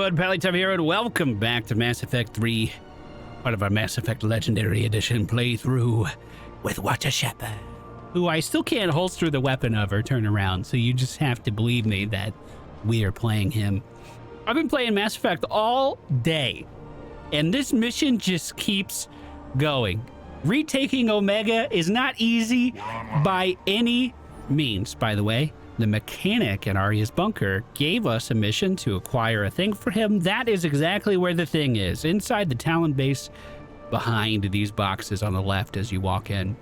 everyone, Pallytime here, and welcome back to Mass Effect 3, part of our Mass Effect Legendary Edition playthrough with Watcher Shepard, who I still can't holster the weapon of or turn around, so you just have to believe me that we are playing him. I've been playing Mass Effect all day, and this mission just keeps going. Retaking Omega is not easy by any means, by the way. The mechanic in Aria's bunker gave us a mission to acquire a thing for him. That is exactly where the thing is, inside the Talon base, behind these boxes on the left as you walk in.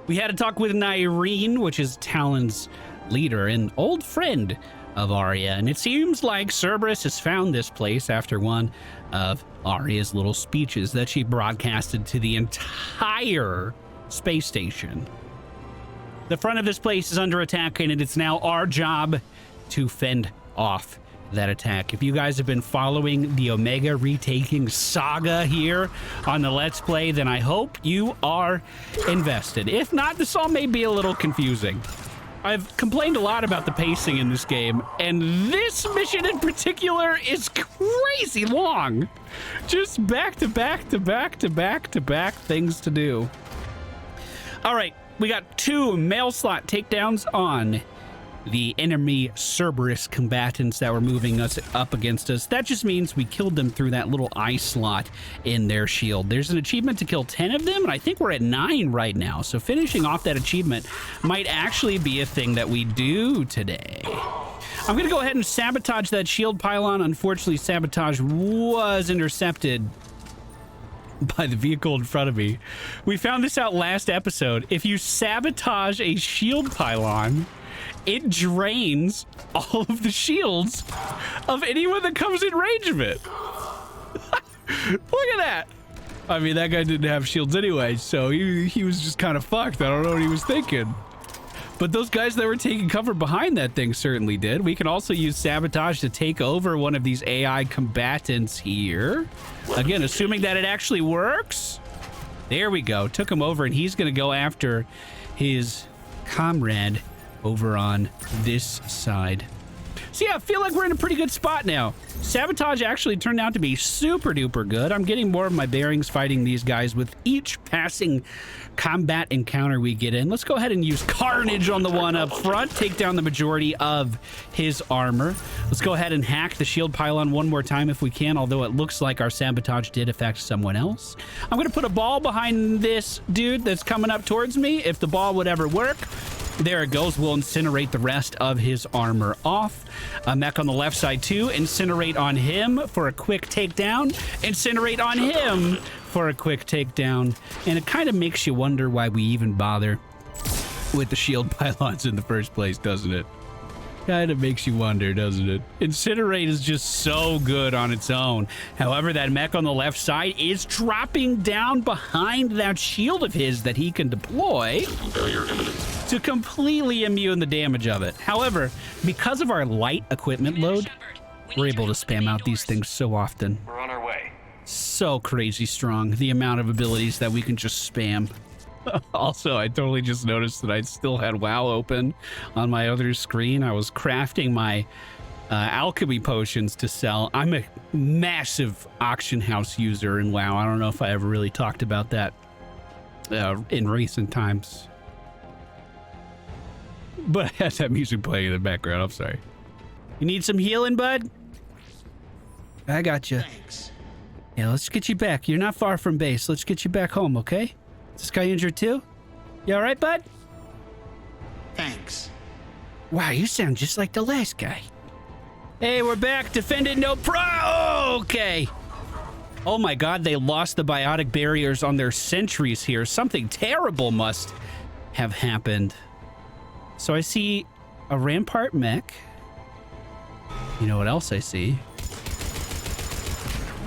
We had a talk with Irene, which is Talon's leader, an old friend of Aria, and it seems like Cerberus has found this place after one of Aria's little speeches that she broadcasted to the entire space station. The front of this place is under attack, and it's now our job to fend off that attack. If you guys have been following the Omega retaking saga here on the Let's Play, then I hope you are invested. If not, this all may be a little confusing. I've complained a lot about the pacing in this game, and this mission in particular is crazy long. Just back to back to back to back to back things to do. All right. We got 2 mail slot takedowns on the enemy Cerberus combatants that were moving us up against us. That just means we killed them through that little eye slot in their shield. There's an achievement to kill 10 of them, and I think we're at 9 right now. So finishing off that achievement might actually be a thing that we do today. I'm going to go ahead and sabotage that shield pylon. Unfortunately, sabotage was intercepted by the vehicle in front of me. We found this out last episode. If you sabotage a shield pylon, it drains all of the shields of anyone that comes in range of it. Look at that. I mean, that guy didn't have shields anyway, so he was just kind of fucked. I don't know what he was thinking. But those guys that were taking cover behind that thing certainly did. We can also use sabotage to take over one of these AI combatants here. Again, assuming that it actually works. There we go. Took him over, and he's going to go after his comrade over on this side. So yeah, I feel like we're in a pretty good spot now. Sabotage actually turned out to be super duper good. I'm getting more of my bearings fighting these guys with each passing combat encounter we get in. Let's go ahead and use Carnage on the one up front, take down the majority of his armor. Let's go ahead and hack the shield pylon one more time if we can, although it looks like our sabotage did affect someone else. I'm going to put a ball behind this dude that's coming up towards me. If the ball would ever work, there it goes. We'll incinerate the rest of his armor off. A mech on the left side too. Incinerate on him for a quick takedown. Incinerate on him for a quick takedown. And it kind of makes you wonder why we even bother with the shield pylons in the first place, doesn't it? Kind of makes you wonder, doesn't it? Incinerate is just so good on its own. However, that mech on the left side is dropping down behind that shield of his that he can deploy to completely immune the damage of it. However, because of our light equipment load, we're able to spam out these things so often. We're on our way. So crazy strong, the amount of abilities that we can just spam. Also, I totally just noticed that I still had WoW open on my other screen. I was crafting my alchemy potions to sell. I'm a massive auction house user in WoW. I don't know if I ever really talked about that in recent times. But I had that music playing in the background. I'm sorry. You need some healing, bud? I got you. Thanks. Yeah, let's get you back. You're not far from base. Let's get you back home, okay? Is this guy injured too? You all right, bud? Thanks. Wow, you sound just like the last guy. Hey, we're back. Defendant no pro. Okay. Oh my God, they lost the biotic barriers on their sentries here. Something terrible must have happened. So I see a Rampart mech. You know what else I see?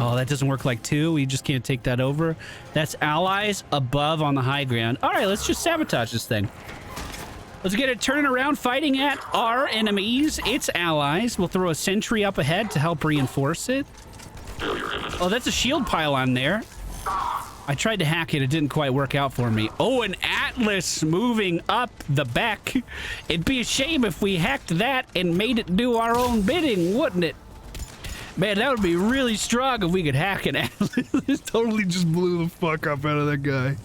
Oh, that doesn't work like 2. We just can't take that over. That's allies above on the high ground. All right, let's just sabotage this thing. Let's get it turning around, fighting at our enemies. It's allies. We'll throw a sentry up ahead to help reinforce it. Oh, that's a shield pylon there. I tried to hack it. It didn't quite work out for me. Oh, an Atlas moving up the back. It'd be a shame if we hacked that and made it do our own bidding, wouldn't it? Man, that would be really strong if we could hack an Atlas. Totally just blew the fuck up out of that guy.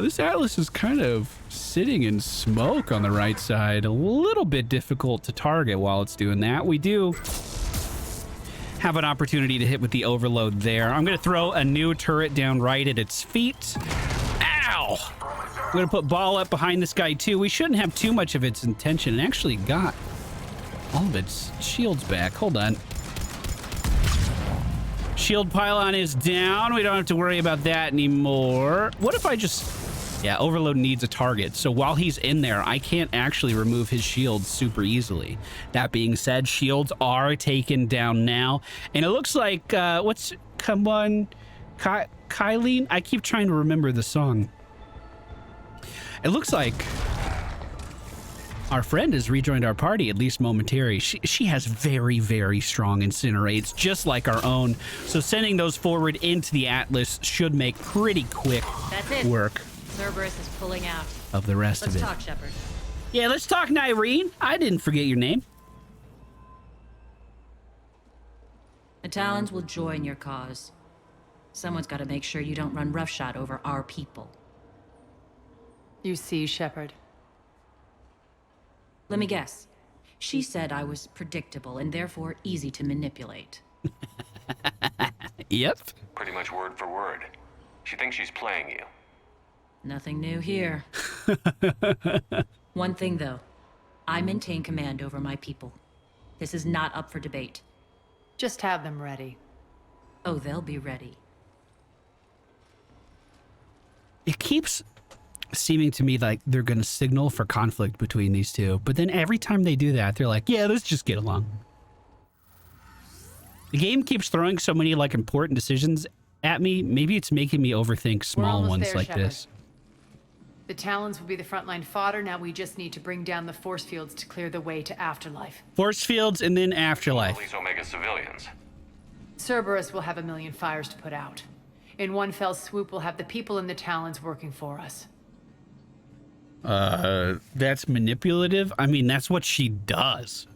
This Atlas is kind of sitting in smoke on the right side. A little bit difficult to target while it's doing that. We do have an opportunity to hit with the overload there. I'm going to throw a new turret down right at its feet. Ow! I'm going to put ball up behind this guy too. We shouldn't have too much of its intention. It actually got all of its shields back. Hold on. Shield pylon is down. We don't have to worry about that anymore. What if I just... Yeah, overload needs a target. So while he's in there, I can't actually remove his shields super easily. That being said, shields are taken down now. And it looks like, what's... Come on... Kylene? I keep trying to remember the song. It looks like our friend has rejoined our party, at least momentarily. She has very, very strong incinerates, just like our own. So sending those forward into the Atlas should make pretty quick work. Cerberus is pulling out. Of the rest of it. Let's talk, Shepard. Yeah, let's talk, Nyreen. I didn't forget your name. The Talons will join your cause. Someone's got to make sure you don't run roughshod over our people. You see, Shepard. Let me guess. She said I was predictable and therefore easy to manipulate. Yep. Pretty much word for word. She thinks she's playing you. Nothing new here. One thing, though. I maintain command over my people. This is not up for debate. Just have them ready. Oh, they'll be ready. It keeps seeming to me like they're going to signal for conflict between these two. But then every time they do that, they're like, yeah, let's just get along. The game keeps throwing so many like important decisions at me. Maybe it's making me overthink small ones there, like Shepard. this. The Talons will be the frontline fodder. Now we just need to bring down the force fields to clear the way to Afterlife. Force fields and then Afterlife. Release Omega civilians. Cerberus will have a million fires to put out. In one fell swoop, we'll have the people in the Talons working for us. That's manipulative. I mean, that's what she does.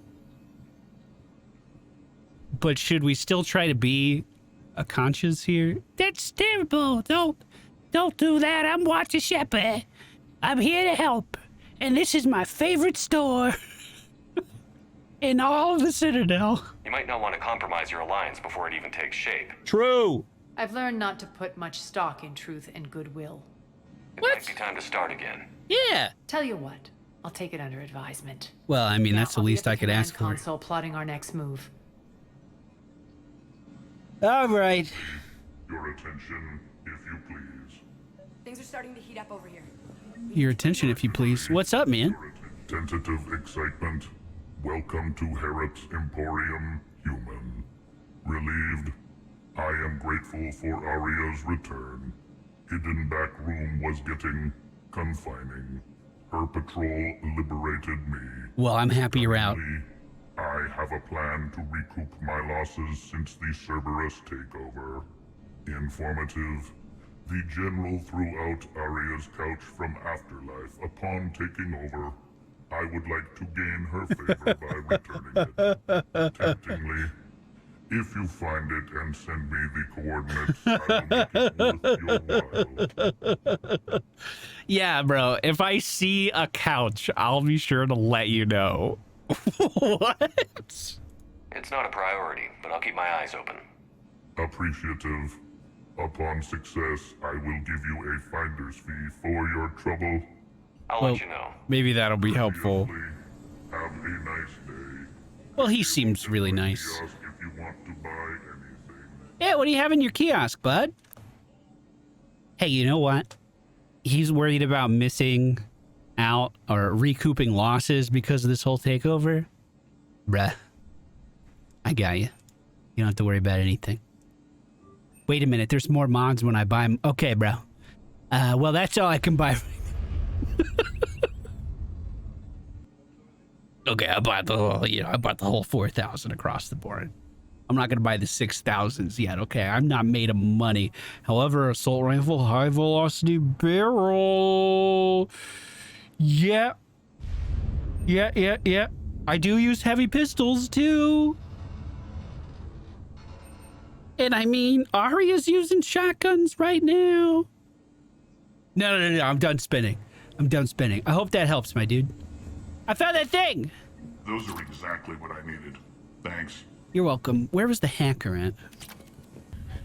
But should we still try to be a conscience here? That's terrible. Don't do that. I'm Watcher Shepard. I'm here to help. And this is my favorite store in all of the Citadel. You might not want to compromise your alliance before it even takes shape. True. I've learned not to put much stock in truth and goodwill. It What? might be time to start again. Yeah. Tell you what, I'll take it under advisement. Well, I mean, that's the I'll be least at I could command ask for. console plotting our next move. All right. Your attention, if you please. Things are starting to heat up over here. Your attention, if you please. What's up, man? Tentative excitement. Welcome to Herod's Emporium, human. Relieved. I am grateful for Aria's return. Hidden back room was getting confining. Her patrol liberated me. Well, I'm happy you're out. I have a plan to recoup my losses since the Cerberus takeover. Informative. The General threw out Aria's couch from Afterlife upon taking over. I would like to gain her favor by returning it. Temptingly, if you find it and send me the coordinates, I will make it worth your while. Yeah, bro. If I see a couch, I'll be sure to let you know. What? It's not a priority, but I'll keep my eyes open. Appreciative. Upon success, I will give you a finder's fee for your trouble. I'll Well, let you know. maybe that'll be helpful. Seriously, have a nice day. Well, he seems really nice. Ask if you want to buy anything. Yeah, what do you have in your kiosk, bud? Hey, you know what? He's worried about missing out or recouping losses because of this whole takeover. Bruh. I got you. You don't have to worry about anything. Wait a minute, there's more mods when I buy them. Okay, bro. Well, that's all I can buy. Okay, I bought the whole, I bought the whole 4,000 across the board. I'm not gonna buy the 6,000s yet. Okay, I'm not made of money. However, assault rifle, high velocity barrel. Yeah. Yeah. I do use heavy pistols too. And I mean, Arya's using shotguns right now. No, I'm done spinning. I hope that helps, my dude. I found that thing! Those are exactly what I needed. Thanks. You're welcome. Where was the hacker at?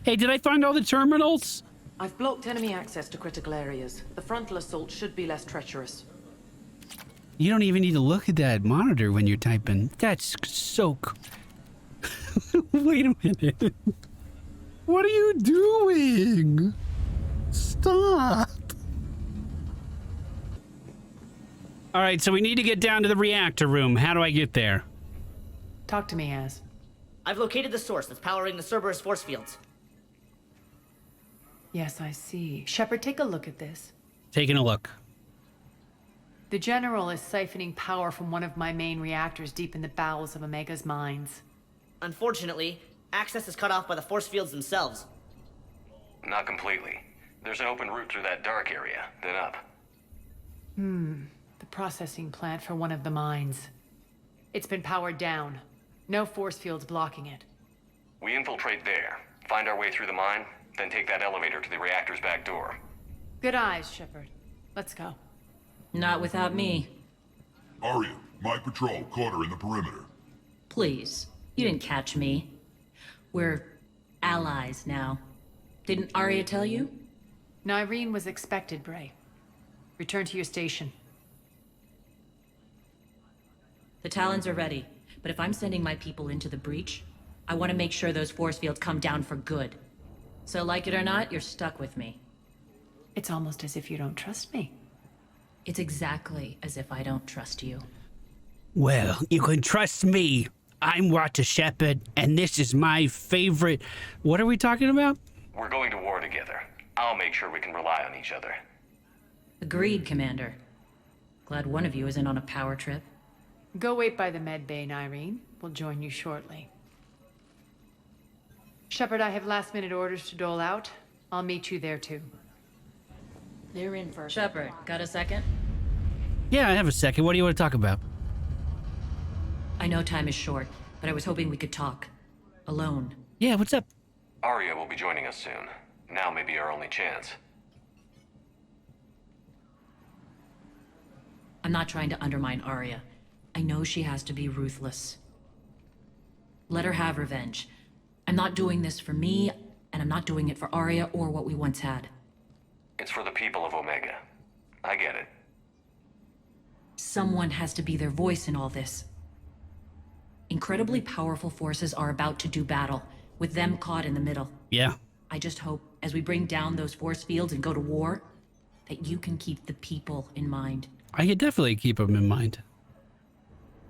Hey, did I find all the terminals? I've blocked enemy access to critical areas. The frontal assault should be less treacherous. You don't even need to look at that monitor when you're typing. That's so Wait a minute. What are you doing? Stop. All right, so we need to get down to the reactor room. How do I get there? Talk to me, Az. I've located the source that's powering the Cerberus force fields. Yes, I see. Shepard, take a look at this. Taking a look. The General is siphoning power from one of my main reactors deep in the bowels of Omega's mines. Unfortunately, access is cut off by the force fields themselves. Not completely. There's an open route through that dark area, then up. The processing plant for one of the mines. It's been powered down. No force fields blocking it. We infiltrate there, find our way through the mine, then take that elevator to the reactor's back door. Good eyes, Shepard. Let's go. Not without me. Arya, my patrol caught her in the perimeter. Please. You didn't catch me. We're allies now. Didn't Arya tell you? Nyreen was expected, Bray. Return to your station. The Talons are ready, but if I'm sending my people into the breach, I want to make sure those force fields come down for good. So like it or not, you're stuck with me. It's almost as if you don't trust me. It's exactly as if I don't trust you. Well, you can trust me. I'm Walter Shepard, and this is my favorite... What are we talking about? We're going to war together. I'll make sure we can rely on each other. Agreed, Commander. Glad one of you isn't on a power trip. Go wait by the med bay, Nyreen. We'll join you shortly. Shepard, I have last-minute orders to dole out. I'll meet you there, too. They're in first. Shepard, got a second? Yeah, I have a second. What do you want to talk about? I know time is short, but I was hoping we could talk. Alone. Yeah, what's up? Arya will be joining us soon. Now may be our only chance. I'm not trying to undermine Arya. I know she has to be ruthless. Let her have revenge. I'm not doing this for me, and I'm not doing it for Arya or what we once had. It's for the people of Omega. I get it. Someone has to be their voice in all this. Incredibly powerful forces are about to do battle, with them caught in the middle. Yeah. I just hope, as we bring down those force fields and go to war, that you can keep the people in mind. I could definitely keep them in mind.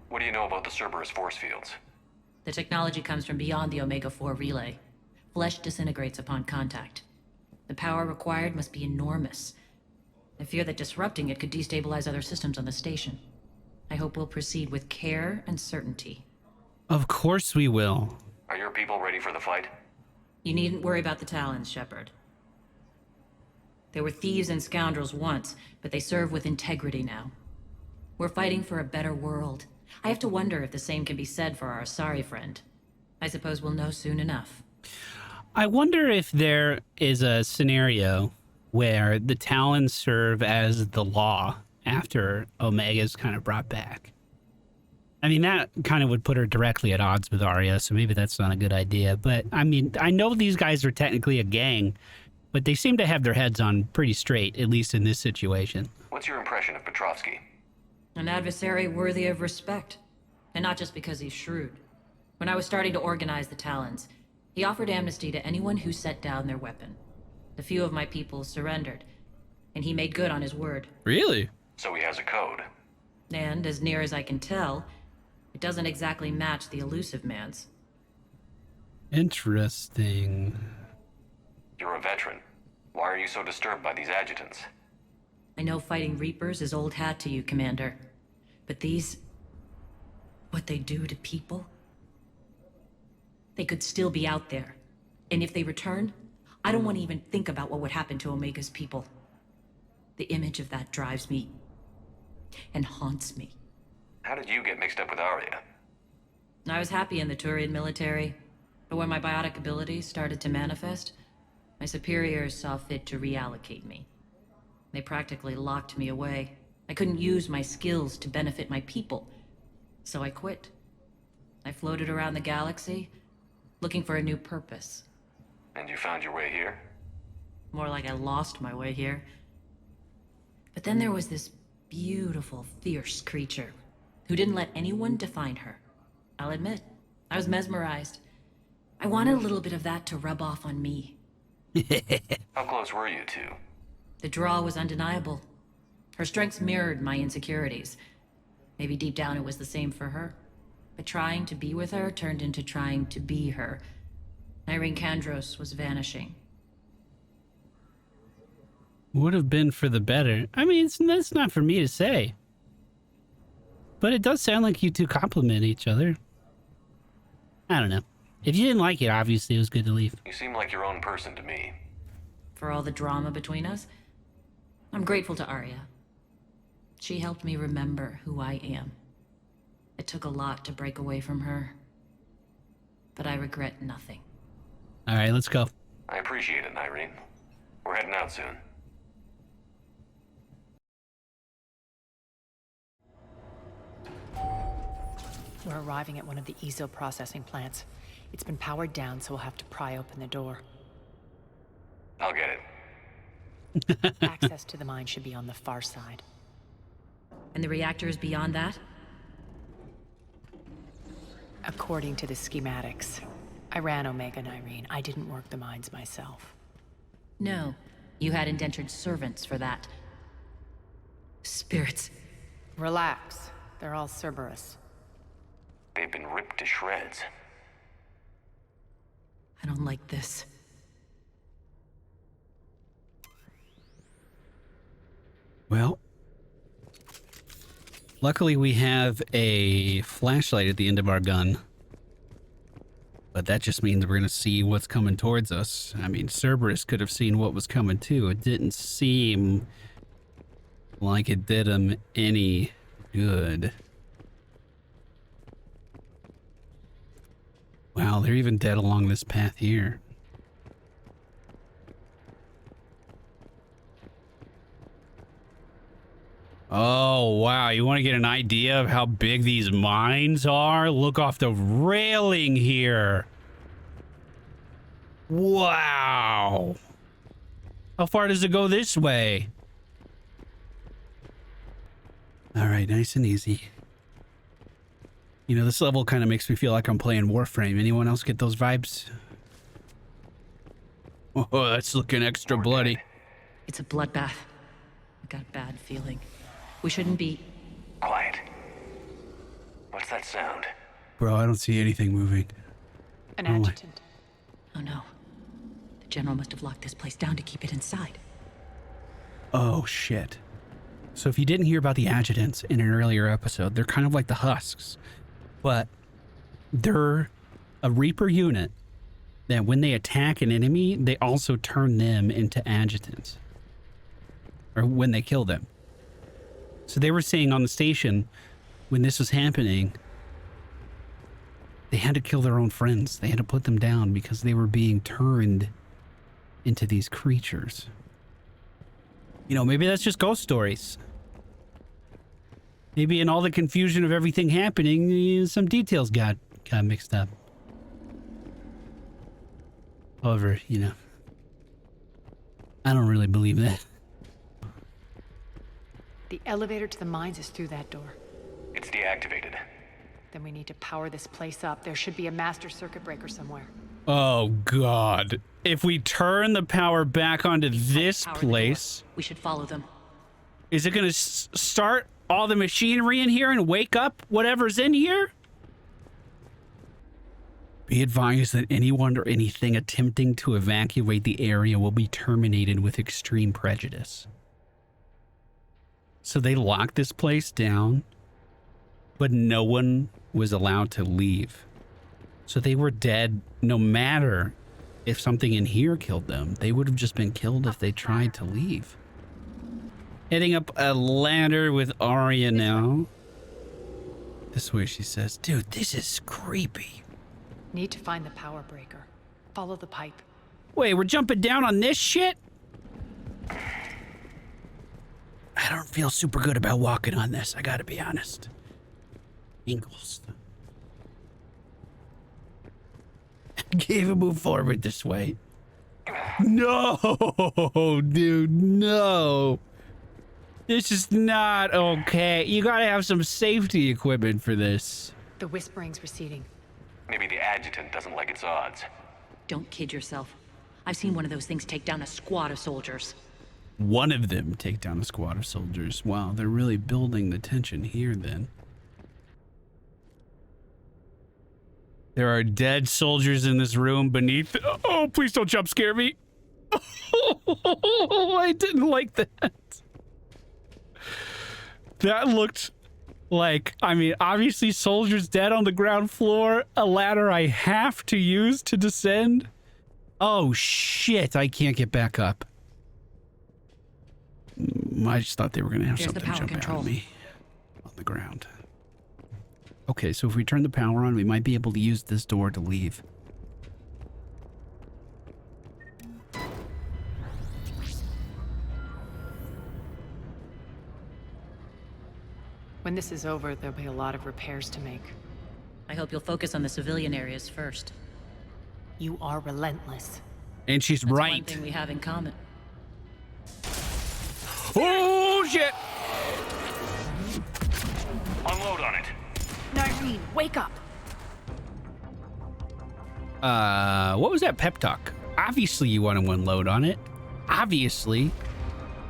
What do you know about the Cerberus force fields? The technology comes from beyond the Omega-4 relay. Flesh disintegrates upon contact. The power required must be enormous. I fear that disrupting it could destabilize other systems on the station. I hope we'll proceed with care and certainty. Of course we will. Are your people ready for the fight? You needn't worry about the Talons, Shepard. They were thieves and scoundrels once, but they serve with integrity now. We're fighting for a better world. I have to wonder if the same can be said for our Asari friend. I suppose we'll know soon enough. I wonder if there is a scenario where the Talons serve as the law after Omega's kind of brought back. I mean, that kind of would put her directly at odds with Arya, so maybe that's not a good idea. But, I mean, I know these guys are technically a gang, but they seem to have their heads on pretty straight, at least in this situation. What's your impression of Petrovsky? An adversary worthy of respect. And not just because he's shrewd. When I was starting to organize the Talons, he offered amnesty to anyone who set down their weapon. A few of my people surrendered, and he made good on his word. Really? So he has a code. And, as near as I can tell, it doesn't exactly match the elusive man's. Interesting. You're a veteran. Why are you so disturbed by these adjutants? I know fighting Reapers is old hat to you, Commander. But these... what they do to people? They could still be out there. And if they return, I don't want to even think about what would happen to Omega's people. The image of that drives me and haunts me. How did you get mixed up with Arya? I was happy in the Turian military. But when my biotic abilities started to manifest, my superiors saw fit to reallocate me. They practically locked me away. I couldn't use my skills to benefit my people, so I quit. I floated around the galaxy, looking for a new purpose. And you found your way here? More like I lost my way here. But then there was this beautiful, fierce creature who didn't let anyone define her. I'll admit, I was mesmerized. I wanted a little bit of that to rub off on me. How close were you two? The draw was undeniable. Her strengths mirrored my insecurities. Maybe deep down it was the same for her. But trying to be with her turned into trying to be her. Irene Kandros was vanishing. Would have been for the better. I mean, that's not for me to say. But it does sound like you two complement each other. I don't know. If you didn't like it, obviously it was good to leave. You seem like your own person to me. For all the drama between us, I'm grateful to Arya. She helped me remember who I am. It took a lot to break away from her, but I regret nothing. All right, let's go. I appreciate it, Irene. We're heading out soon. We're arriving at one of the ESO processing plants. It's been powered down, so we'll have to pry open the door. I'll get it. Access to the mine should be on the far side. And the reactor is beyond that? According to the schematics. I ran Omega and Irene. I didn't work the mines myself. No. You had indentured servants for that. Spirits. Relax. They're all Cerberus. They've been ripped to shreds. I don't like this. Well, luckily we have a flashlight at the end of our gun. But that just means we're going to see what's coming towards us. I mean, Cerberus could have seen what was coming too. It didn't seem like it did him any good. Wow, they're even dead along this path here. Oh, wow. You want to get an idea of how big these mines are? Look off the railing here. Wow. How far does it go this way? All right, nice and easy. You know, this level kind of makes me feel like I'm playing Warframe. Anyone else get those vibes? Oh, that's looking extra bloody. It's a bloodbath. I got a bad feeling. We shouldn't be... Quiet. What's that sound? Bro, I don't see anything moving. An adjutant. Oh no. The general must have locked this place down to keep it inside. Oh, shit. So if you didn't hear about the adjutants in an earlier episode, they're kind of like the husks. But they're a Reaper unit that when they attack an enemy, they also turn them into adjutants. Or when they kill them. So they were saying on the station, when this was happening, they had to kill their own friends. They had to put them down because they were being turned into these creatures. You know, maybe that's just ghost stories. Maybe in all the confusion of everything happening, some details got mixed up. However, you know, I don't really believe that. The elevator to the mines is through that door. It's deactivated. Then we need to power this place up. There should be a master circuit breaker somewhere. Oh, God. If we turn the power back onto this place... We should follow them. Is it going to start all the machinery in here and wake up whatever's in here? Be advised that anyone or anything attempting to evacuate the area will be terminated with extreme prejudice. So they locked this place down, but no one was allowed to leave. So they were dead no matter if something in here killed them. They would have just been killed if they tried to leave. Heading up a ladder with Arya now. This way, she says. Dude, this is creepy. Need to find the power breaker. Follow the pipe. Wait, we're jumping down on this shit? I don't feel super good about walking on this, I gotta be honest. Ingles. Can't even move forward this way. No, dude, no. This is not okay. You gotta have some safety equipment for this. The whispering's receding. Maybe the adjutant doesn't like its odds. Don't kid yourself. I've seen one of those things take down a squad of soldiers. One of them take down a squad of soldiers. Wow, they're really building the tension here then. There are dead soldiers in this room beneath. Oh, please don't jump scare me. Oh, I didn't like that. That looked like, I mean, obviously soldiers dead on the ground floor, a ladder I have to use to descend. Oh shit, I can't get back up. I just thought they were gonna have something jump out at me on the ground. Okay, so if we turn the power on, we might be able to use this door to leave. When this is over, there'll be a lot of repairs to make. I hope you'll focus on the civilian areas first. You are relentless. And she's That's right. one thing we have in common. Oh shit! Unload on it. Nyreen, wake up! What was that pep talk? Obviously you want to unload on it. Obviously.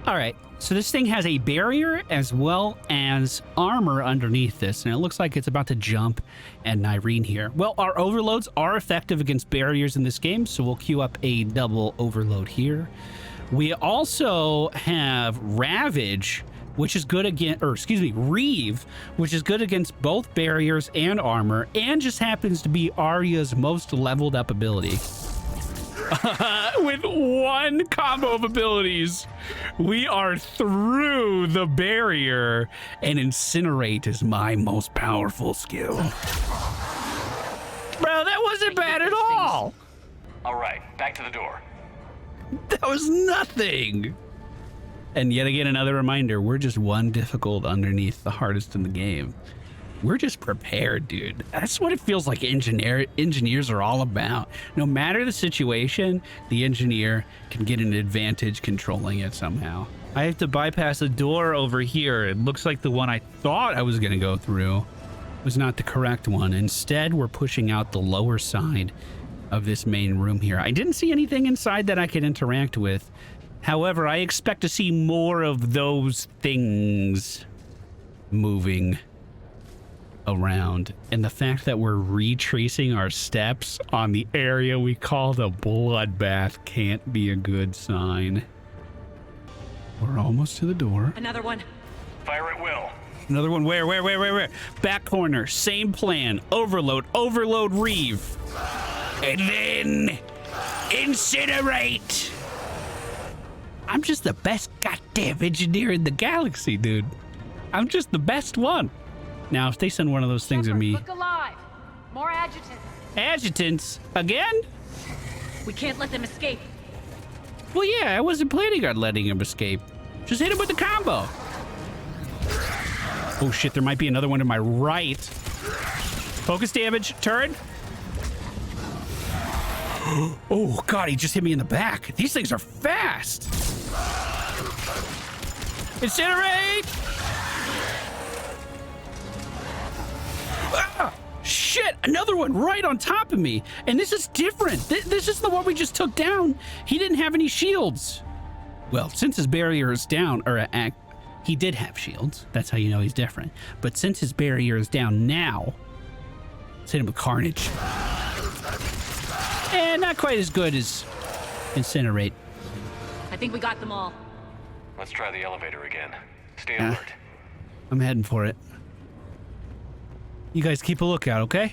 All right, so this thing has a barrier as well as armor underneath this, and it looks like it's about to jump at Nyreen here. Well, our overloads are effective against barriers in this game, so we'll queue up a double overload here. We also have Ravage, which is good against, or excuse me, Reeve, which is good against both barriers and armor, and just happens to be Arya's most leveled up ability. With one combo of abilities, we are through the barrier, and Incinerate is my most powerful skill. Bro, that wasn't bad at all. All right, back to the door. That was nothing. And yet again, another reminder, we're just one difficult underneath the hardest in the game. We're just prepared, dude. That's what it feels like engineers are all about. No matter the situation, the engineer can get an advantage controlling it somehow. I have to bypass a door over here. It looks like the one I thought I was going to go through was not the correct one. Instead, we're pushing out the lower side of this main room here. I didn't see anything inside that I could interact with. However, I expect to see more of those things moving around, and the fact that we're retracing our steps on the area we call the bloodbath can't be a good sign. We're almost to the door. Another one. Fire at will. Another one. Where? Back corner. Same plan. Overload. Overload Reeve. And then incinerate. I'm just the best goddamn engineer in the galaxy, dude. I'm just the best one. Now, if they send one of those things at me... Look alive! More adjutants! Adjutants? Again? We can't let them escape. Well, yeah, I wasn't planning on letting him escape. Just hit him with the combo. Oh, shit, there might be another one to my right. Focus damage. Turn. Oh, God, he just hit me in the back. These things are fast. Incinerate! Ah, shit, another one right on top of me. And this is different. This is the one we just took down. He didn't have any shields. Well, since his barrier is down, or he did have shields. That's how you know he's different. But since his barrier is down now, let's hit him with Carnage. And not quite as good as Incinerate. I think we got them all. Let's try the elevator again. Stay alert. I'm heading for it. You guys keep a lookout, okay?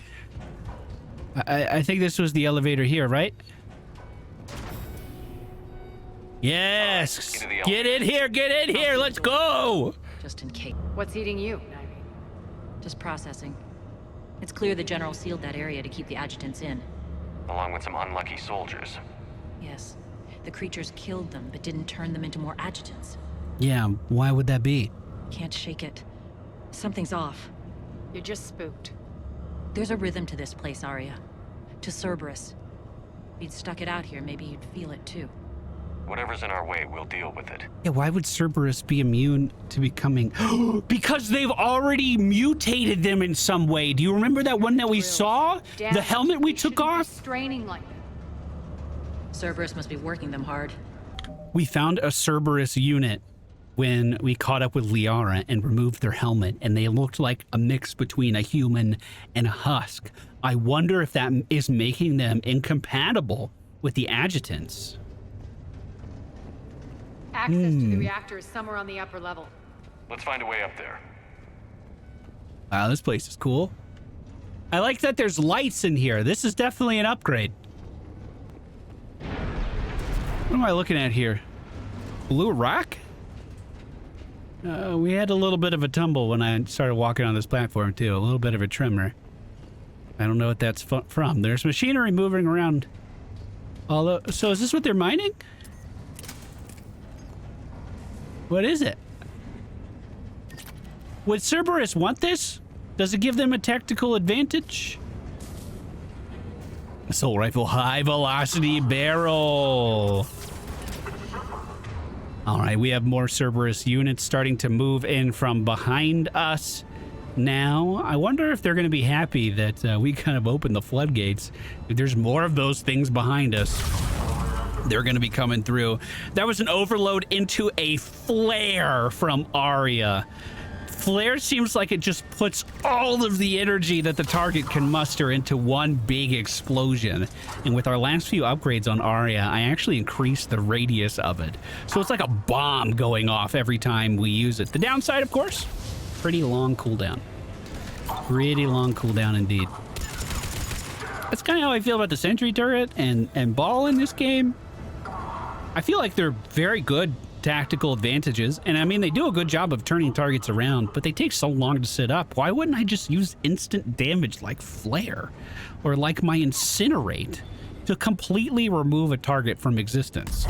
I think this was the elevator here, right? Yes! Right, get in here! Let's go! Just in case. What's eating you, Nyreen? Just processing. It's clear the General sealed that area to keep the adjutants in. Along with some unlucky soldiers. Yes. The creatures killed them, but didn't turn them into more adjutants. Yeah, why would that be? Can't shake it. Something's off. You're just spooked. There's a rhythm to this place, Arya. To Cerberus. If you'd stuck it out here, maybe you'd feel it too. Whatever's in our way, we'll deal with it. Yeah, why would Cerberus be immune to becoming... Because they've already mutated them in some way. Do you remember that one that we saw? Damn, the helmet we took off? Straining like that. Cerberus must be working them hard. We found a Cerberus unit when we caught up with Liara and removed their helmet, and they looked like a mix between a human and a husk. I wonder if that is making them incompatible with the adjutants. Access to the reactor is somewhere on the upper level. Let's find a way up there. Wow, this place is cool. I like that there's lights in here. This is definitely an upgrade. What am I looking at here? Blue rock? We had a little bit of a tumble when I started walking on this platform too. A little bit of a tremor. I don't know what that's from. There's machinery moving around. So is this what they're mining? What is it? Would Cerberus want this? Does it give them a tactical advantage? Assault rifle, high velocity barrel. All right, we have more Cerberus units starting to move in from behind us now. I wonder if they're going to be happy that we kind of opened the floodgates. If there's more of those things behind us, they're going to be coming through. That was an overload into a flare from Arya. Flare seems like it just puts all of the energy that the target can muster into one big explosion. And with our last few upgrades on Arya, I actually increased the radius of it. So it's like a bomb going off every time we use it. The downside, of course, pretty long cooldown. Pretty long cooldown indeed. That's kind of how I feel about the sentry turret and ball in this game. I feel like they're very good tactical advantages, and I mean, they do a good job of turning targets around, but they take so long to set up. Why wouldn't I just use instant damage like Flare or like my Incinerate to completely remove a target from existence?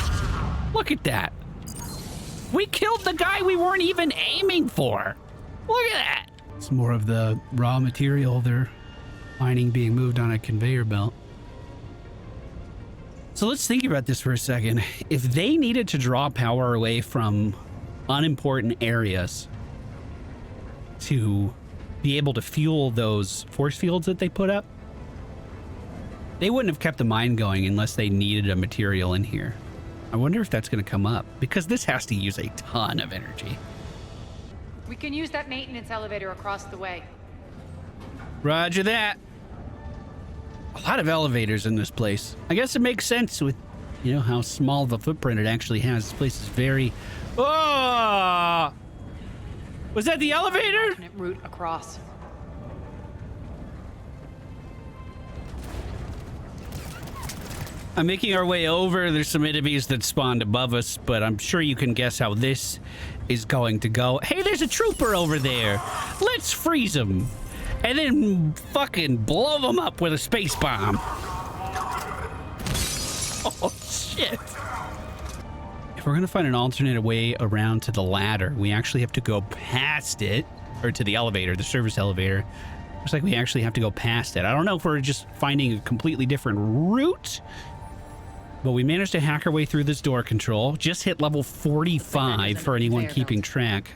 Look at that. We killed the guy we weren't even aiming for. Look at that. It's more of the raw material they're mining being moved on a conveyor belt. So let's think about this for a second. If they needed to draw power away from unimportant areas to be able to fuel those force fields that they put up, they wouldn't have kept the mine going unless they needed a material in here. I wonder if that's going to come up, because this has to use a ton of energy. We can use that maintenance elevator across the way. Roger that. A lot of elevators in this place. I guess it makes sense with, you know, how small of a footprint it actually has. This place is very... Oh! Was that the elevator? Alternate route across. I'm making our way over. There's some enemies that spawned above us, but I'm sure you can guess how this is going to go. Hey, there's a trooper over there. Let's freeze him. And then fucking blow them up with a space bomb. Oh, shit. If we're gonna find an alternate way around to the ladder, we actually have to go past it, or to the elevator, the service elevator. Looks like we actually have to go past it. I don't know if we're just finding a completely different route, but we managed to hack our way through this door control. Just hit level 45 for anyone keeping track.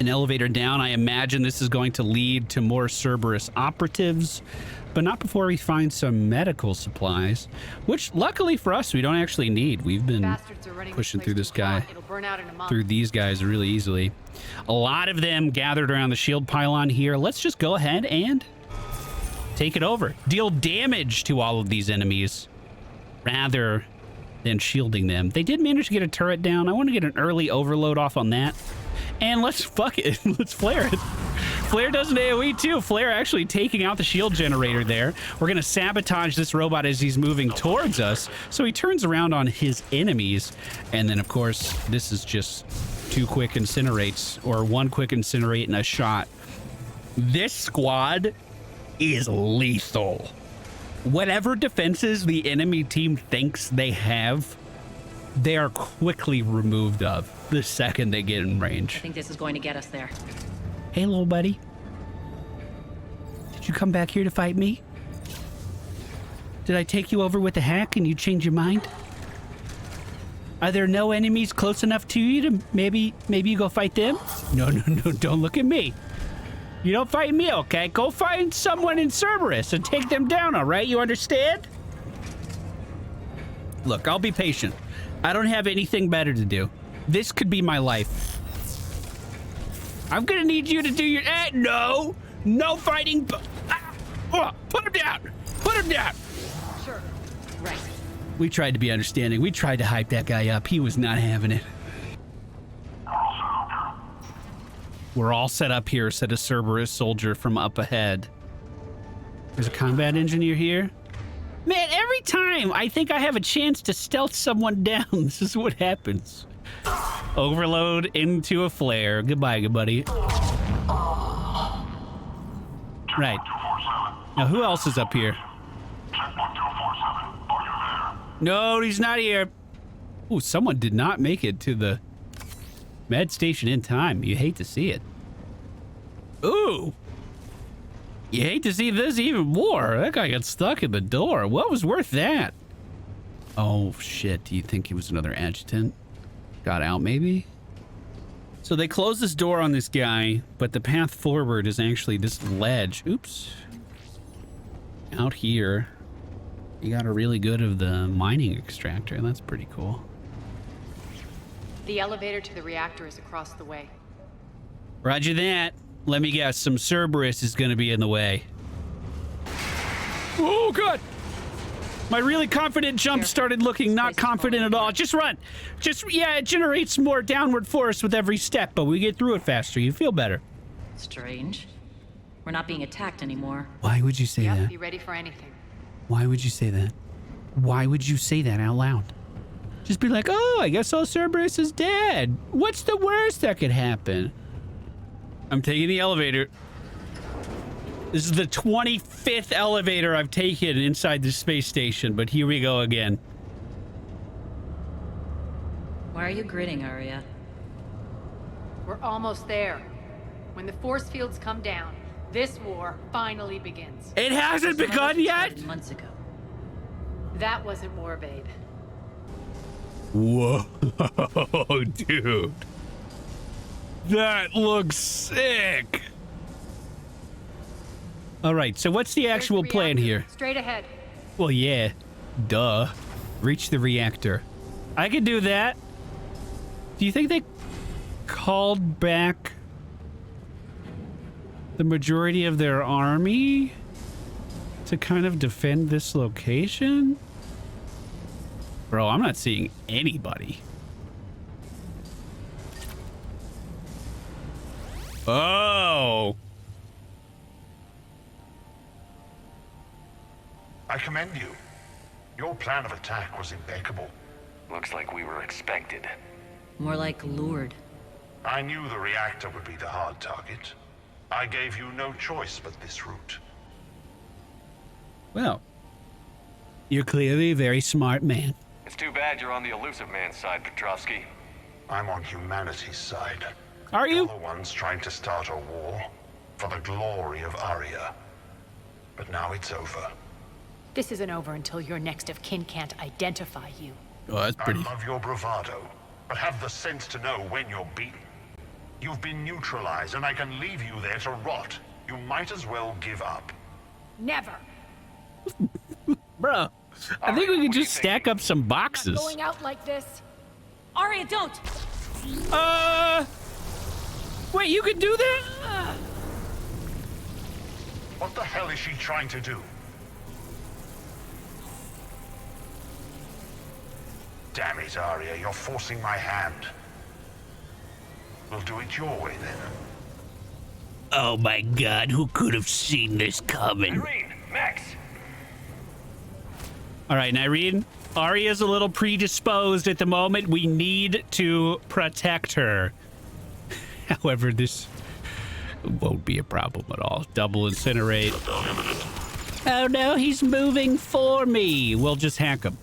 An elevator down. I imagine this is going to lead to more Cerberus operatives, but not before we find some medical supplies, which luckily for us, we don't actually need. We've been pushing through this guy, through these guys really easily. A lot of them gathered around the shield pylon here. Let's just go ahead and take it over. Deal damage to all of these enemies rather than shielding them. They did manage to get a turret down. I want to get an early overload off on that. And let's fuck it. Let's flare it. Flare does an AoE too. Flare actually taking out the shield generator there. We're going to sabotage this robot as he's moving towards us. So he turns around on his enemies. And then, of course, this is just two quick incinerates, or one quick incinerate and a shot. This squad is lethal. Whatever defenses the enemy team thinks they have, they are quickly removed of the second they get in range. I think this is going to get us there. Hey, little buddy. Did you come back here to fight me? Did I take you over with a hack and you change your mind? Are there no enemies close enough to you to maybe you go fight them? No, don't look at me. You don't fight me, okay? Go find someone in Cerberus and take them down, all right? You understand? Look, I'll be patient. I don't have anything better to do. This could be my life. I'm gonna need you to do your... no! No fighting! Put him down! Put him down! Sure. Right. We tried to be understanding. We tried to hype that guy up. He was not having it. We're all set up here, said a Cerberus soldier from up ahead. There's a combat engineer here. Man, every time I think I have a chance to stealth someone down, this is what happens. Overload into a flare. Goodbye, good buddy. Right. Now, who else is up here? No, he's not here. Ooh, someone did not make it to the med station in time. You hate to see it. Ooh. You hate to see this even more. That guy got stuck in the door. What was worth that? Oh, shit. Do you think he was another adjutant? Got out, maybe? So they closed this door on this guy, but the path forward is actually this ledge. Oops. Out here. You got a really good of the mining extractor. That's pretty cool. The elevator to the reactor is across the way. Roger that. Let me guess, some Cerberus is gonna be in the way. Oh, God! My really confident jump started looking not confident at all. Just run! Yeah, it generates more downward force with every step, but we get through it faster. You feel better. Strange. We're not being attacked anymore. Why would you say that? Be ready for anything. Why would you say that? Why would you say that out loud? Just be like, oh, I guess all Cerberus is dead. What's the worst that could happen? I'm taking the elevator. This is the 25th elevator I've taken inside the space station, but here we go again. Why are you grinning, Arya? We're almost there. When the force fields come down, this war finally begins. It hasn't begun yet? Months ago. That wasn't war, babe. Whoa, dude. That looks sick. All right, so what's the actual plan here? Straight ahead. Well, yeah, duh. Reach the reactor. I could do that. Do you think they called back the majority of their army to kind of defend this location? Bro, I'm not seeing anybody. Oh. I commend you. Your plan of attack was impeccable. Looks like we were expected. More like lured. I knew the reactor would be the hard target. I gave you no choice but this route. Well, you're clearly a very smart man. It's too bad you're on the elusive man's side, Petrovsky. I'm on humanity's side. Are you? You're the ones trying to start a war for the glory of Arya. But now it's over. This isn't over until your next of kin can't identify you. Oh, that's pretty. I love your bravado, but have the sense to know when you're beaten. You've been neutralized, and I can leave you there to rot. You might as well give up. Never. Bro, I think we could just stack up some boxes. Not going out like this. Arya, don't! Wait, you could do that? What the hell is she trying to do? Damn it, Arya, you're forcing my hand. We'll do it your way, then. Oh my God, who could have seen this coming? Irene, Max. All right, Irene, Arya's a little predisposed at the moment. We need to protect her. However, this Won't be a problem at all. Double incinerate. Oh no, he's moving for me. We'll just hack him.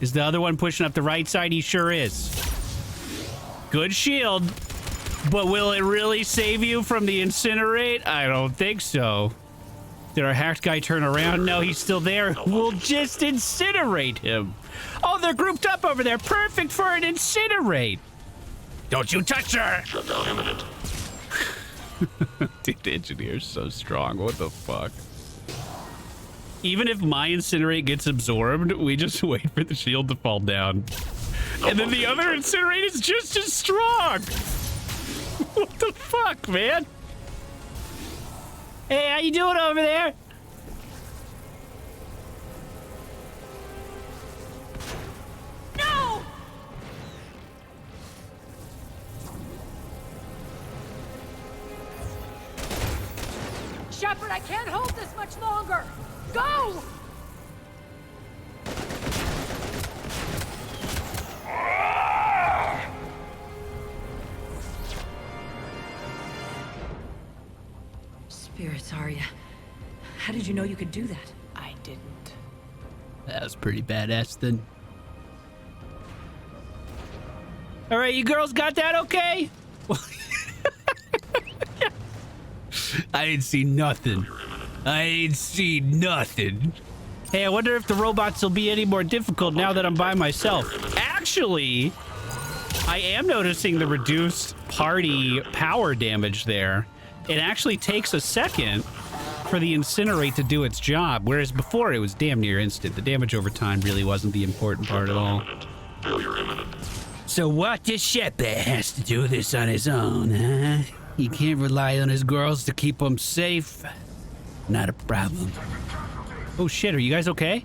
Is the other one pushing up the right side? He sure is. Good shield. But will it really save you from the incinerate? I don't think so. Did our hacked guy turn around? No, he's still there. We'll just incinerate him. Oh, they're grouped up over there. Perfect for an incinerate. Don't you touch her! Shutdown imminent. Dude, the engineer's so strong. What the fuck? Even if my incinerate gets absorbed, we just wait for the shield to fall down. And then the other incinerate is just as strong. What the fuck, man? Hey, how you doing over there? No! Shepard, I can't hold this much longer! Go! Spirits, Arya. How did you know you could do that? I didn't. That was pretty badass then. All right, you girls got that okay? I ain't seen nothing. I ain't seen nothing. Hey, I wonder if the robots will be any more difficult now that I'm by myself. Actually, I am noticing the reduced party power damage there. It actually takes a second for the incinerate to do its job, whereas before it was damn near instant. The damage over time really wasn't the important part at all. Failure imminent. So what does Shepard has to do this on his own, huh? He can't rely on his girls to keep him safe. Not a problem. Oh shit, are you guys okay?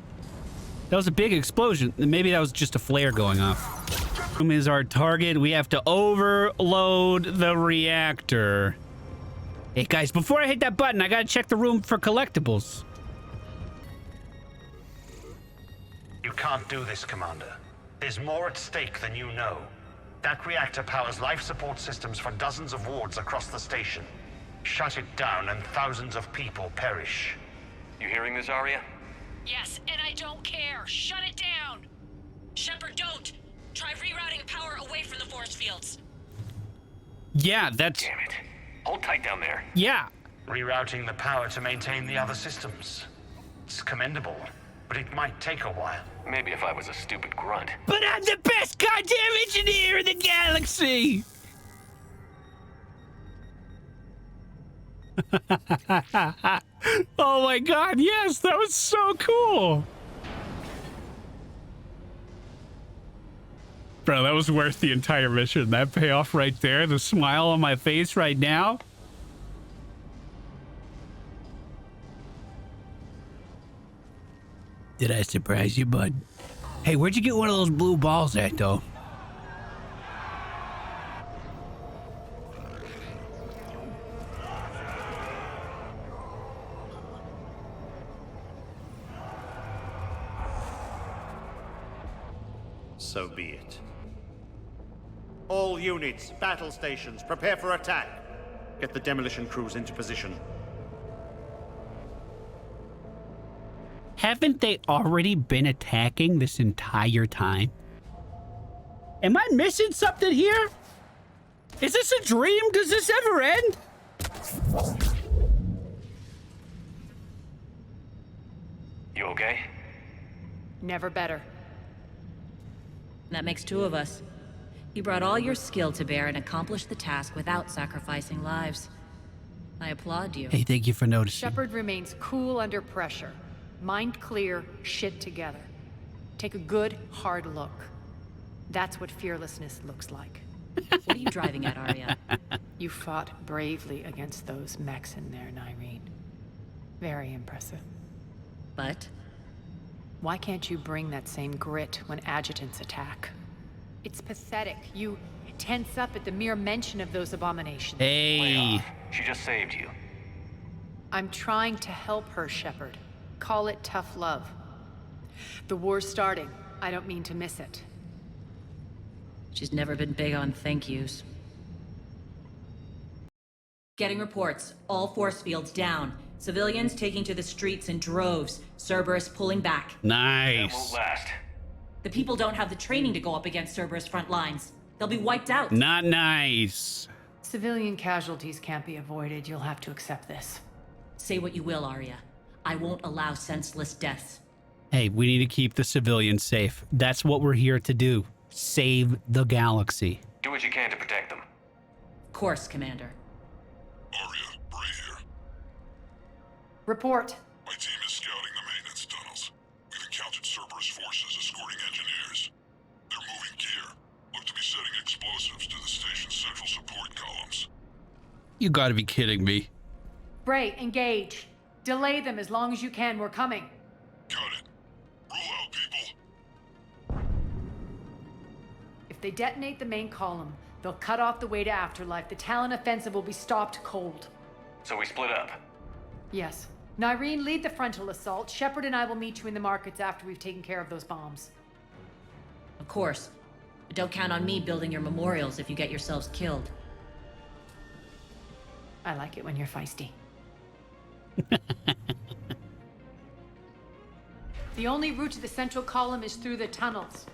That was a big explosion. Maybe that was just a flare going off. Whom is our target? We have to overload the reactor. Hey guys, before I hit that button, I gotta check the room for collectibles. You can't do this, Commander. There's more at stake than you know. That reactor powers life support systems for dozens of wards across the station. Shut it down and thousands of people perish. You hearing this, Arya? Yes, and I don't care. Shut it down. Shepard, don't. Try rerouting power away from the force fields. Yeah, that's... Damn it. Hold tight down there. Yeah. Rerouting the power to maintain the other systems. It's commendable, but it might take a while. Maybe if I was a stupid grunt. But I'm the best goddamn engineer in the galaxy! Oh my god, yes, that was so cool! Bro, that was worth the entire mission. That payoff right there, the smile on my face right now. Did I surprise you, bud? Hey, where'd you get one of those blue balls at, though? So be it. All units, battle stations, prepare for attack. Get the demolition crews into position. Haven't they already been attacking this entire time? Am I missing something here? Is this a dream? Does this ever end? You okay? Never better. That makes two of us. You brought all your skill to bear and accomplished the task without sacrificing lives. I applaud you. Hey, thank you for noticing. Shepard remains cool under pressure. Mind clear, shit together. Take a good, hard look. That's what fearlessness looks like. What are you driving at, Arya? You fought bravely against those mechs in there, Nyreen. Very impressive. But? Why can't you bring that same grit when adjutants attack? It's pathetic. You tense up at the mere mention of those abominations. Hey. She just saved you. I'm trying to help her, Shepard. Call it tough love. The war's starting. I don't mean to miss it. She's never been big on thank yous. Getting reports. All force fields down. Civilians taking to the streets in droves. Cerberus pulling back. That Nice. won't last. The people don't have the training to go up against Cerberus front lines. They'll be wiped out. Not nice. Civilian casualties can't be avoided. You'll have to accept this. Say what you will, Arya. I won't allow senseless deaths. Hey, we need to keep the civilians safe. That's what we're here to do. Save the galaxy. Do what you can to protect them. Of course, Commander. Arya, Bray here. Report. My team is scouting the maintenance tunnels. We've encountered Cerberus forces escorting engineers. They're moving gear. Look to be setting explosives to the station's central support columns. You gotta be kidding me. Bray, engage. Delay them as long as you can. We're coming. Got it. Roll out, people. If they detonate the main column, they'll cut off the way to Afterlife. The Talon offensive will be stopped cold. So we split up. Yes. Nyreen, lead the frontal assault. Shepard and I will meet you in the markets after we've taken care of those bombs. Of course. But don't count on me building your memorials if you get yourselves killed. I like it when you're feisty. The only route to the central column is through the tunnels.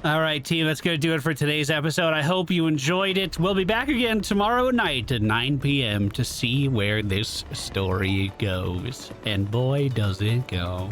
All right, team, that's going to do it for today's episode. I hope you enjoyed it. We'll be back again tomorrow night at 9 p.m. to see where this story goes. And boy, does it go.